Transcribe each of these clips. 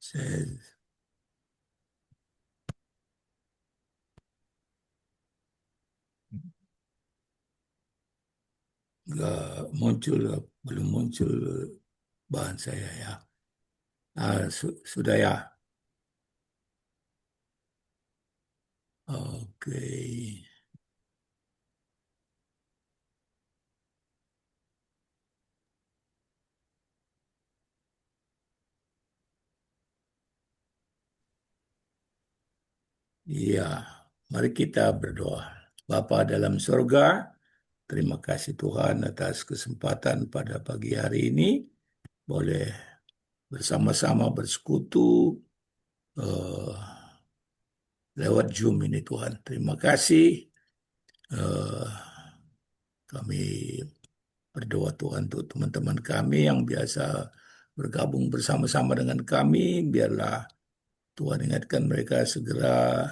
Saya nggak muncul, belum muncul bahan saya ya. Sudah ya. Oke. Iya, mari kita berdoa. Bapa dalam surga, terima kasih Tuhan atas kesempatan pada pagi hari ini boleh bersama-sama bersekutu eh, lewat Zoom ini Tuhan. Terima kasih. eh, Kami berdoa Tuhan untuk teman-teman kami yang biasa bergabung bersama-sama dengan kami. Biarlah Tuhan ingatkan mereka segera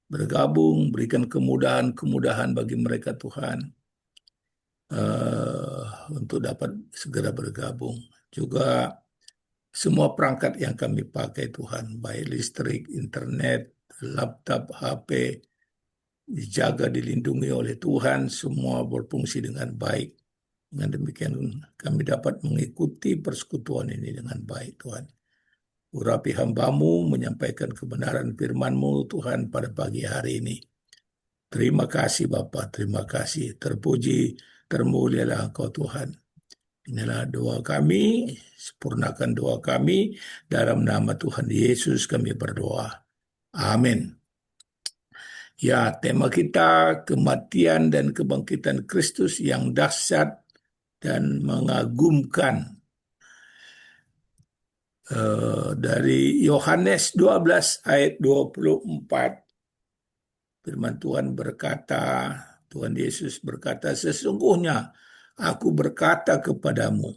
bergabung, berikan kemudahan-kemudahan bagi mereka Tuhan eh, untuk dapat segera bergabung. Juga semua perangkat yang kami pakai Tuhan, baik listrik, internet, laptop, HP, dijaga, dilindungi oleh Tuhan, semua berfungsi dengan baik. Dengan demikian kami dapat mengikuti persekutuan ini dengan baik Tuhan. Urapi hambamu menyampaikan kebenaran firman-Mu Tuhan pada pagi hari ini. Terima kasih Bapa, terima kasih. Terpuji, termulialah Engkau Tuhan. Inilah doa kami, sempurnakan doa kami. Dalam nama Tuhan Yesus kami berdoa. Amin. Ya, tema kita kematian dan kebangkitan Kristus yang dahsyat dan mengagumkan. Dari Yohanes 12 ayat 24, firman Tuhan berkata, Tuhan Yesus berkata, sesungguhnya aku berkata kepadamu,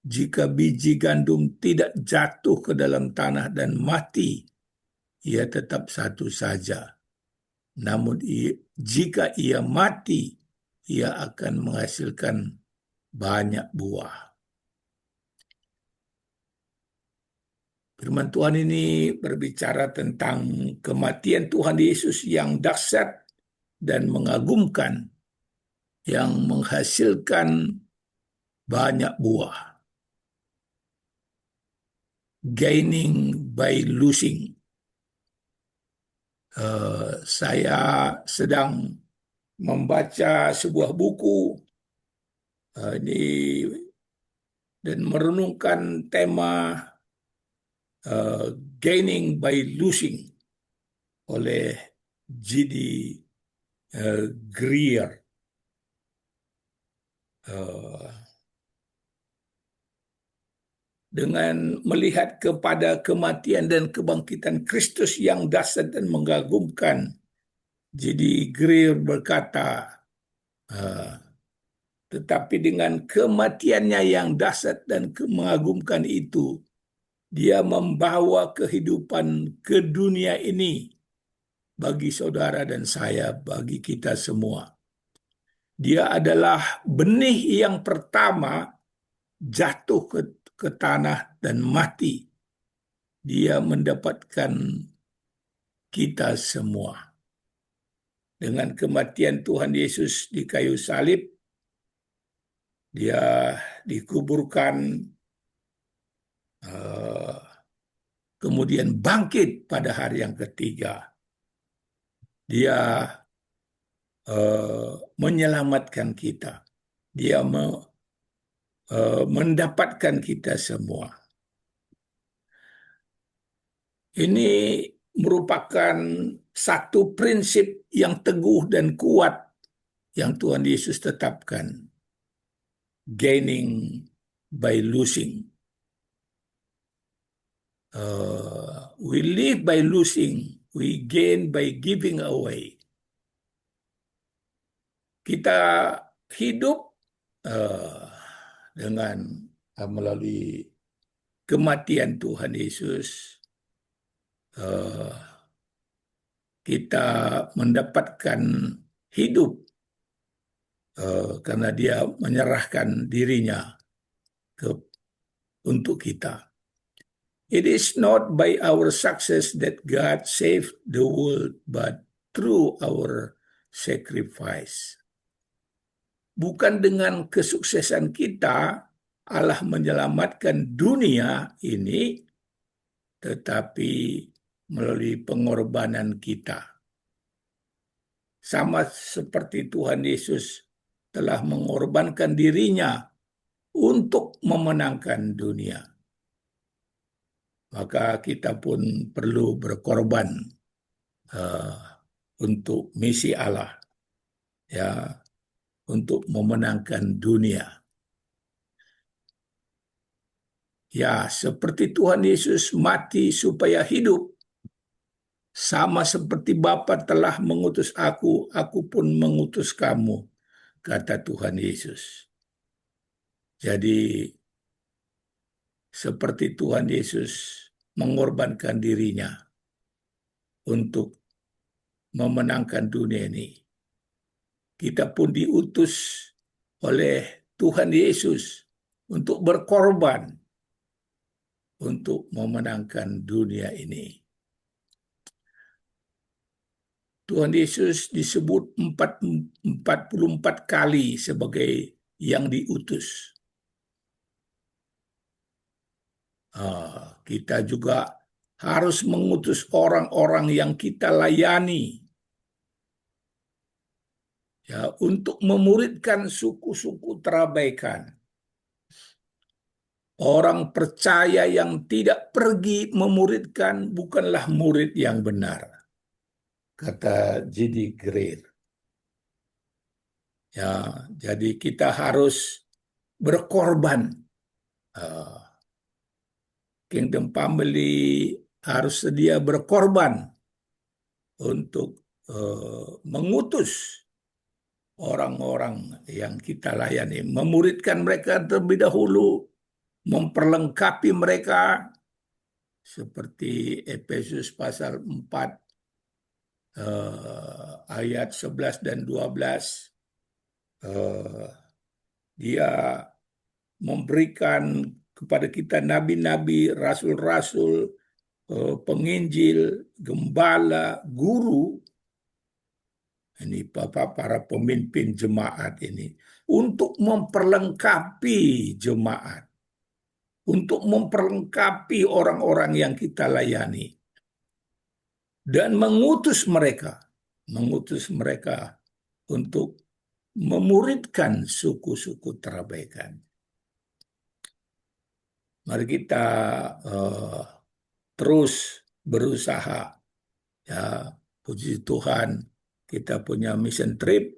jika biji gandum tidak jatuh ke dalam tanah dan mati, ia tetap satu saja. Namun jika ia mati, ia akan menghasilkan banyak buah. Firman Tuhan ini berbicara tentang kematian Tuhan Yesus yang dahsyat dan mengagumkan, yang menghasilkan banyak buah. Gaining by losing. Saya sedang membaca sebuah buku ini dan merenungkan tema Gaining by Losing oleh G.D. Greer. Dengan melihat kepada kematian dan kebangkitan Kristus yang dahsyat dan mengagumkan, G.D. Greer berkata, tetapi dengan kematiannya yang dahsyat dan mengagumkan itu, dia membawa kehidupan ke dunia ini bagi saudara dan saya, bagi kita semua. Dia adalah benih yang pertama jatuh ke tanah dan mati. Dia mendapatkan kita semua. Dengan kematian Tuhan Yesus di kayu salib, dia dikuburkan, kemudian bangkit pada hari yang ketiga. Dia menyelamatkan kita. Dia mendapatkan kita semua. Ini merupakan satu prinsip yang teguh dan kuat yang Tuhan Yesus tetapkan. Gaining by losing. We live by losing. We gain by giving away. Kita hidup dengan melalui kematian Tuhan Yesus. Kita mendapatkan hidup karena dia menyerahkan dirinya untuk kita. It is not by our success that God saved the world, but through our sacrifice. Bukan dengan kesuksesan kita Allah menyelamatkan dunia ini, tetapi melalui pengorbanan kita. Sama seperti Tuhan Yesus telah mengorbankan dirinya untuk memenangkan dunia. Maka kita pun perlu berkorban uh, untuk misi Allah, ya, untuk memenangkan dunia. Ya, seperti Tuhan Yesus mati supaya hidup, sama seperti Bapa telah mengutus aku pun mengutus kamu, kata Tuhan Yesus. Jadi, seperti Tuhan Yesus mengorbankan dirinya untuk memenangkan dunia ini, kita pun diutus oleh Tuhan Yesus untuk berkorban untuk memenangkan dunia ini. Tuhan Yesus disebut 44 kali sebagai yang diutus. Kita juga harus mengutus orang-orang yang kita layani, ya, untuk memuridkan suku-suku terabaikan. Orang percaya yang tidak pergi memuridkan bukanlah murid yang benar, kata J.D. Greer. Ya, jadi kita harus berkorban. Kingdom Family harus sedia berkorban untuk mengutus orang-orang yang kita layani, memuridkan mereka terlebih dahulu, memperlengkapi mereka, seperti Efesus pasal 4 ayat 11 dan 12. Dia memberikan kepada kita nabi-nabi, rasul-rasul, penginjil, gembala, guru, ini para pemimpin jemaat ini, untuk memperlengkapi jemaat, untuk memperlengkapi orang-orang yang kita layani, dan mengutus mereka untuk memuridkan suku-suku terabaikan. Mari kita terus berusaha, ya, puji Tuhan kita punya mission trip,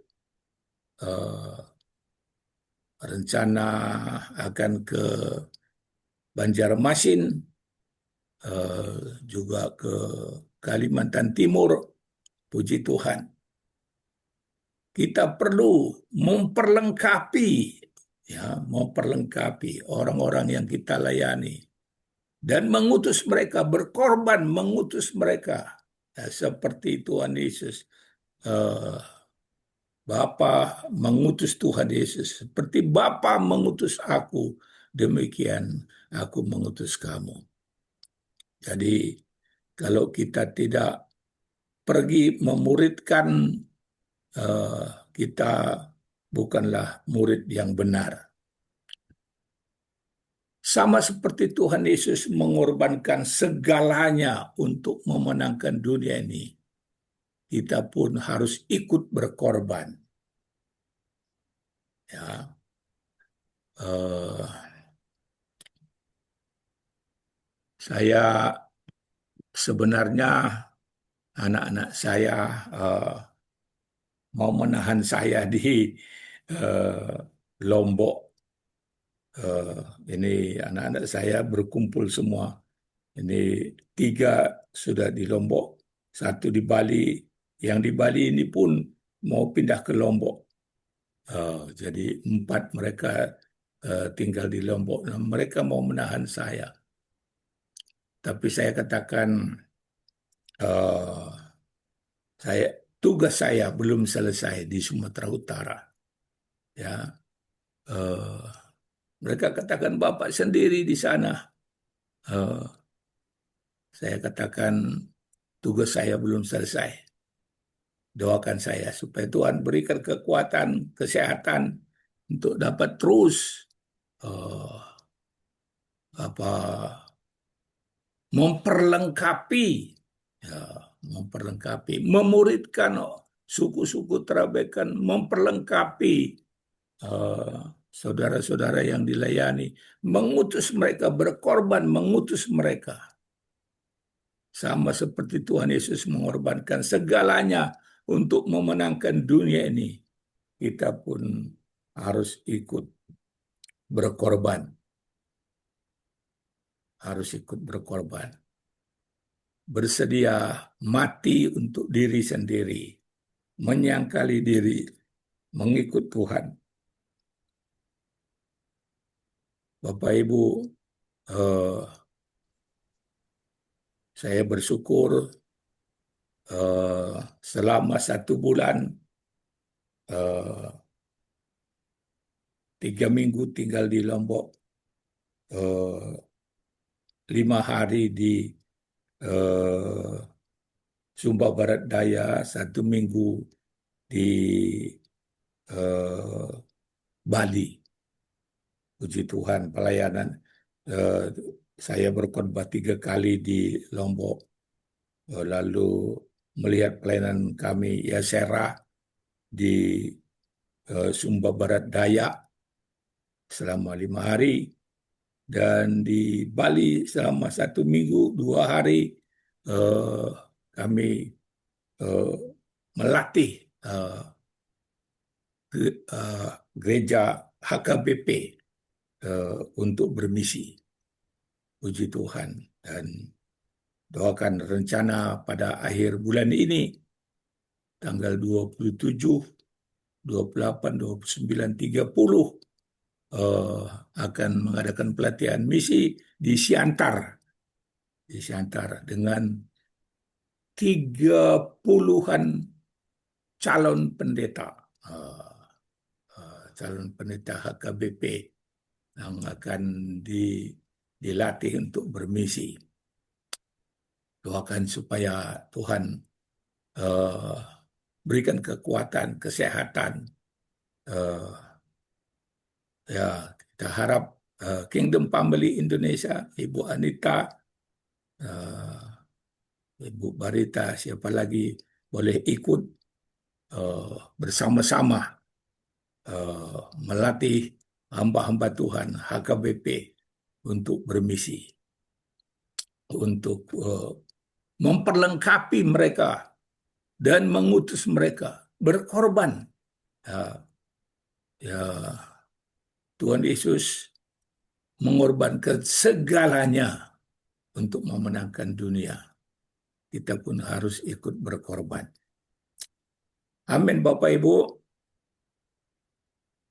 rencana akan ke Banjarmasin, juga ke Kalimantan Timur. Puji Tuhan, kita perlu memperlengkapi, ya, memperlengkapi orang-orang yang kita layani dan mengutus mereka, berkorban mengutus mereka, ya, seperti Tuhan Yesus. Bapa mengutus Tuhan Yesus, seperti Bapa mengutus aku, demikian aku mengutus kamu. Jadi kalau kita tidak pergi memuridkan, kita bukanlah murid yang benar. Sama seperti Tuhan Yesus mengorbankan segalanya untuk memenangkan dunia ini, kita pun harus ikut berkorban. Ya, saya sebenarnya anak-anak saya mau menahan saya di Lombok. Ini anak-anak saya berkumpul semua. Ini 3 sudah di Lombok, 1 di Bali. Yang di Bali ini pun mau pindah ke Lombok. Jadi 4 mereka tinggal di Lombok. Nah, mereka mau menahan saya. Tapi saya katakan, tugas saya belum selesai di Sumatera Utara. Ya, mereka katakan Bapak sendiri di sana. saya katakan tugas saya belum selesai. Doakan saya supaya Tuhan berikan kekuatan, kesehatan untuk dapat terus eh, apa memperlengkapi, ya, memperlengkapi, memuridkan suku-suku Trabekan, memperlengkapi eh, saudara-saudara yang dilayani, mengutus mereka berkorban, mengutus mereka sama seperti Tuhan Yesus mengorbankan segalanya untuk memenangkan dunia ini. Kita pun harus ikut berkorban, harus ikut berkorban. Bersedia mati untuk diri sendiri, menyangkali diri, mengikut Tuhan. Bapak Ibu, eh, saya bersyukur selama 1 bulan, 3 minggu tinggal di Lombok, 5 hari di eh, Sumba Barat Daya, 1 minggu di eh, Bali. Puji Tuhan, pelayanan. Eh, saya berkhotbah 3 kali di Lombok, lalu melihat pelayanan kami ya Serah di Sumba Barat Daya selama 5 hari, dan di Bali selama 1 minggu 2 hari eh, kami eh, melatih gereja HKBP untuk bermisi. Puji Tuhan, dan doakan rencana pada akhir bulan ini tanggal 27, 28, 29, 30 akan mengadakan pelatihan misi di Siantar dengan 30-an calon pendeta, calon pendeta HKBP yang akan dilatih untuk bermisi. Doakan supaya Tuhan berikan kekuatan, kesehatan. Ya, kita harap Kingdom Family Indonesia, Ibu Anita, Ibu Barita, siapa lagi boleh ikut bersama-sama melatih hamba-hamba Tuhan HKBP untuk bermisi, untuk memperlengkapi mereka dan mengutus mereka berkorban. Ya, Tuhan Yesus mengorbankan segalanya untuk memenangkan dunia. Kita pun harus ikut berkorban. Amin, Bapak Ibu.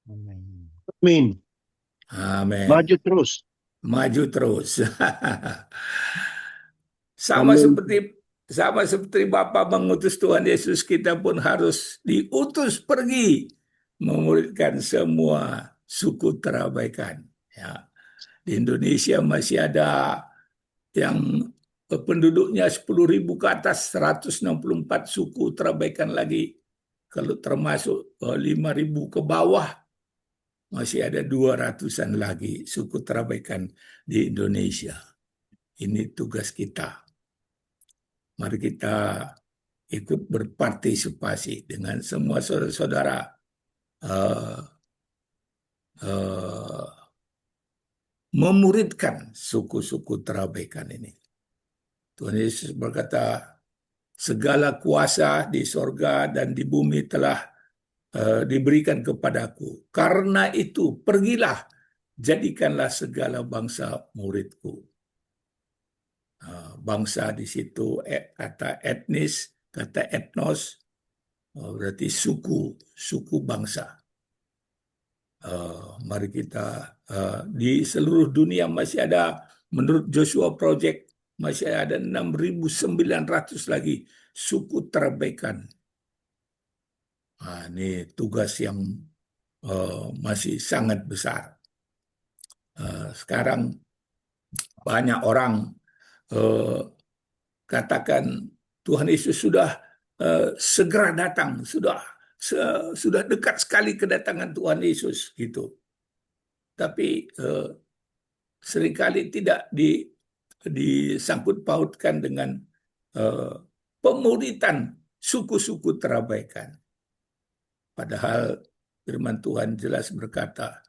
Amin. Amin. Maju terus. Maju terus. Sama Amin. seperti Bapa mengutus Tuhan Yesus, kita pun harus diutus pergi memuridkan semua suku terabaikan. Ya. Di Indonesia masih ada yang penduduknya 10.000 ke atas, 164 suku terabaikan lagi. Kalau termasuk 5.000 ke bawah, masih ada 200-an lagi suku terabaikan di Indonesia. Ini tugas kita. Mari kita ikut berpartisipasi dengan semua saudara-saudara memuridkan suku-suku terabaikan ini. Tuhan Yesus berkata, segala kuasa di sorga dan di bumi telah diberikan kepadaku. Karena itu, pergilah, jadikanlah segala bangsa muridku. Bangsa di situ kata etnis, kata etnos, berarti suku bangsa. Mari kita di seluruh dunia masih ada, menurut Joshua Project, masih ada 6.900 lagi suku terabaikan. Nah, ini tugas yang masih sangat besar. Sekarang banyak orang katakan Tuhan Yesus sudah segera datang, sudah dekat sekali kedatangan Tuhan Yesus gitu. Tapi seringkali tidak disangkut pautkan dengan pemuritan suku-suku terabaikan. Padahal firman Tuhan jelas berkata,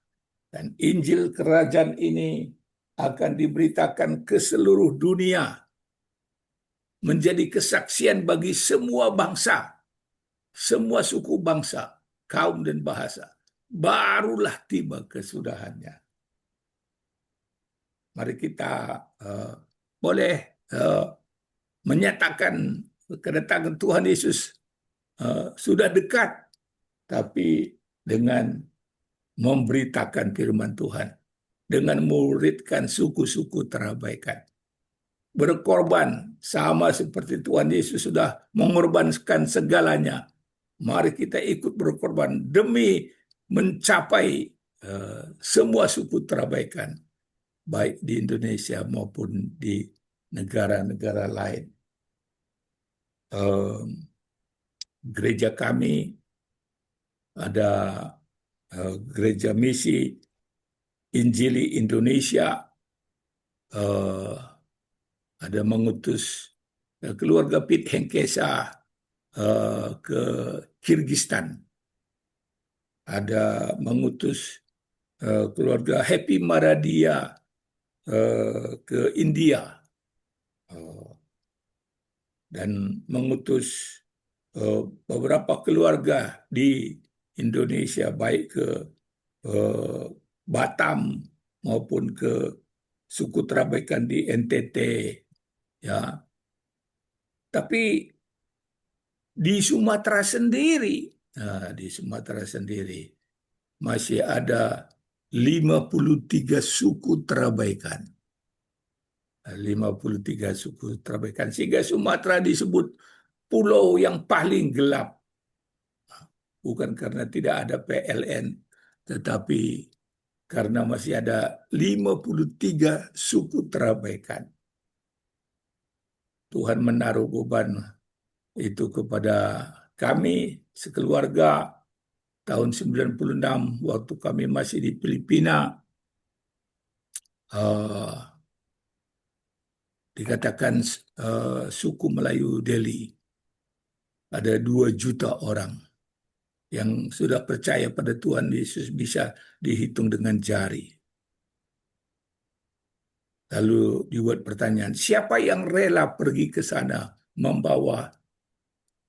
dan Injil kerajaan ini akan diberitakan ke seluruh dunia, menjadi kesaksian bagi semua bangsa, semua suku bangsa, kaum dan bahasa. Barulah tiba kesudahannya. Mari kita boleh menyatakan kedatangan Tuhan Yesus sudah dekat, tapi dengan memberitakan firman Tuhan, dengan muridkan suku-suku terabaikan. Berkorban sama seperti Tuhan Yesus sudah mengorbankan segalanya. Mari kita ikut berkorban demi mencapai semua suku terabaikan, baik di Indonesia maupun di negara-negara lain. Gereja kami ada gereja misi Injili Indonesia, ada mengutus keluarga Pit Henkesa ke Kirgistan, ada mengutus keluarga Happy Maradia ke India, dan mengutus beberapa keluarga di Indonesia, baik ke Batam maupun ke suku terabaikan di NTT, ya. Tapi di Sumatera sendiri, masih ada 53 suku terabaikan. 53 suku terabaikan, sehingga Sumatera disebut pulau yang paling gelap. Bukan karena tidak ada PLN, tetapi karena masih ada 53 suku terabaikan. Tuhan menaruh beban itu kepada kami sekeluarga tahun 96 waktu kami masih di Filipina. Dikatakan suku Melayu Delhi ada 2 juta orang yang sudah percaya pada Tuhan Yesus, bisa dihitung dengan jari. Lalu dibuat pertanyaan, siapa yang rela pergi ke sana membawa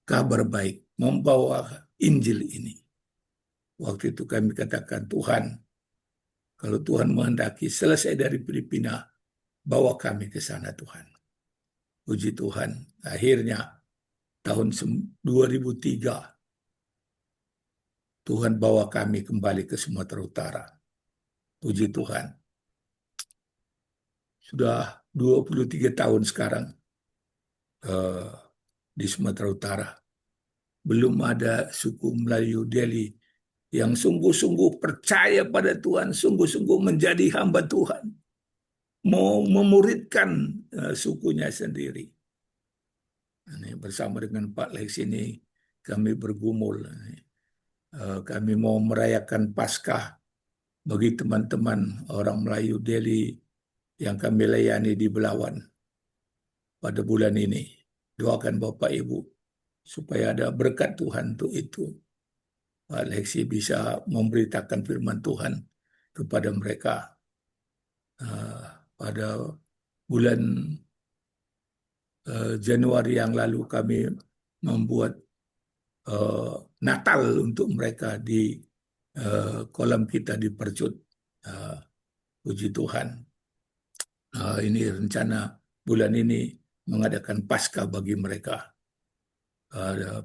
kabar baik, membawa Injil ini? Waktu itu kami katakan, Tuhan, kalau Tuhan menghendaki selesai dari Filipina, bawa kami ke sana Tuhan. Puji Tuhan, akhirnya tahun 2003, Tuhan bawa kami kembali ke Sumatera Utara. Puji Tuhan. Sudah 23 tahun sekarang di Sumatera Utara. Belum ada suku Melayu Delhi yang sungguh-sungguh percaya pada Tuhan, sungguh-sungguh menjadi hamba Tuhan, mau memuridkan sukunya sendiri. Ini bersama dengan Pak Lex ini kami bergumul. Kami mau merayakan Paskah bagi teman-teman orang Melayu Delhi yang kami layani di Belawan pada bulan ini. Doakan Bapak Ibu supaya ada berkat Tuhan untuk itu. Pak Lexi bisa memberitakan firman Tuhan kepada mereka. Pada bulan Januari yang lalu kami membuat Natal untuk mereka di kolam kita di Percut. Puji Tuhan. Ini rencana bulan ini mengadakan Paskah bagi mereka.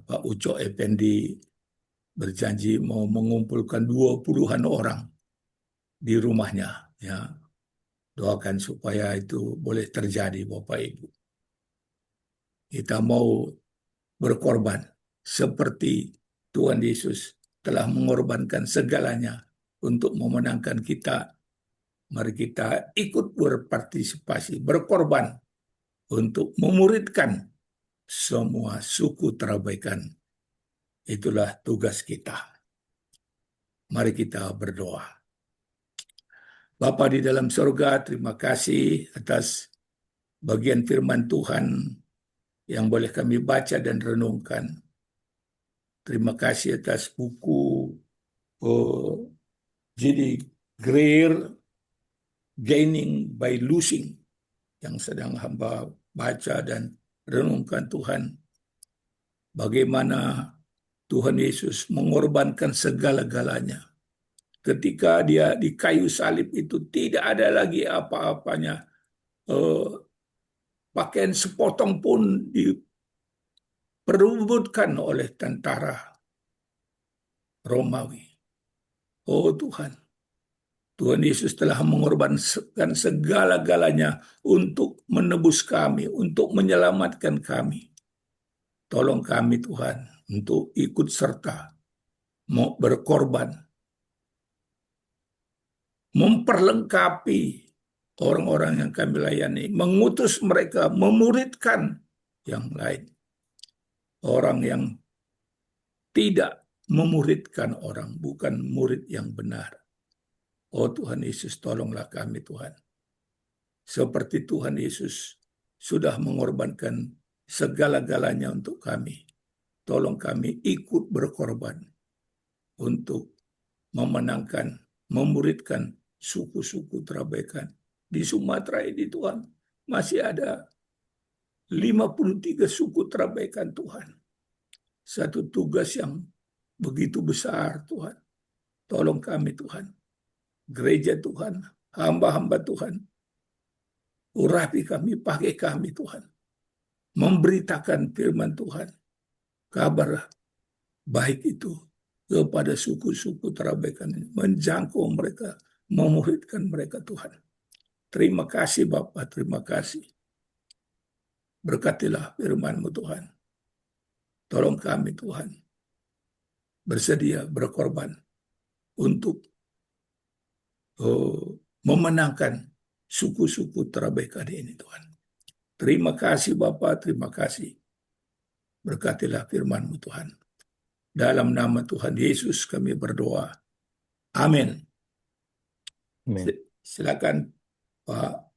Pak Ucok Effendi berjanji mau mengumpulkan 20-an orang di rumahnya. Ya, doakan supaya itu boleh terjadi, Bapak Ibu. Kita mau berkorban seperti Tuhan Yesus telah mengorbankan segalanya untuk memenangkan kita. Mari kita ikut berpartisipasi, berkorban untuk memuridkan semua suku terabaikan. Itulah tugas kita. Mari kita berdoa. Bapa di dalam surga, terima kasih atas bagian firman Tuhan yang boleh kami baca dan renungkan. Terima kasih atas buku J.D. Greer, Gaining by Losing, yang sedang hamba baca dan renungkan Tuhan. Bagaimana Tuhan Yesus mengorbankan segala-galanya. Ketika dia di kayu salib itu tidak ada lagi apa-apanya. Pakaian sepotong pun diperebutkan oleh tentara Romawi. Oh Tuhan, Tuhan Yesus telah mengorbankan segala-galanya untuk menebus kami, untuk menyelamatkan kami. Tolong kami Tuhan untuk ikut serta, mau berkorban, memperlengkapi orang-orang yang kami layani, mengutus mereka, memuridkan yang lain. Orang yang tidak memuridkan orang, bukan murid yang benar. Oh Tuhan Yesus, tolonglah kami Tuhan. Seperti Tuhan Yesus sudah mengorbankan segala-galanya untuk kami. Tolong kami ikut berkorban untuk memenangkan, memuridkan suku-suku terabaikan. Di Sumatera ini Tuhan, masih ada 53 suku terabaikan Tuhan. Satu tugas yang begitu besar Tuhan. Tolong kami Tuhan. Gereja Tuhan, hamba-hamba Tuhan. Urapi kami, pakai kami Tuhan. Memberitakan firman Tuhan. Kabar baik itu kepada suku-suku terabaikan ini. Menjangkau mereka, memuridkan mereka Tuhan. Terima kasih Bapa, terima kasih. Berkatilah firman-Mu Tuhan. Tolong kami Tuhan. Bersedia berkorban untuk memenangkan suku-suku terabaikan ini Tuhan. Terima kasih Bapa, terima kasih. Berkatilah firman-Mu Tuhan. Dalam nama Tuhan Yesus kami berdoa. Amin. Amen. Silakan Pak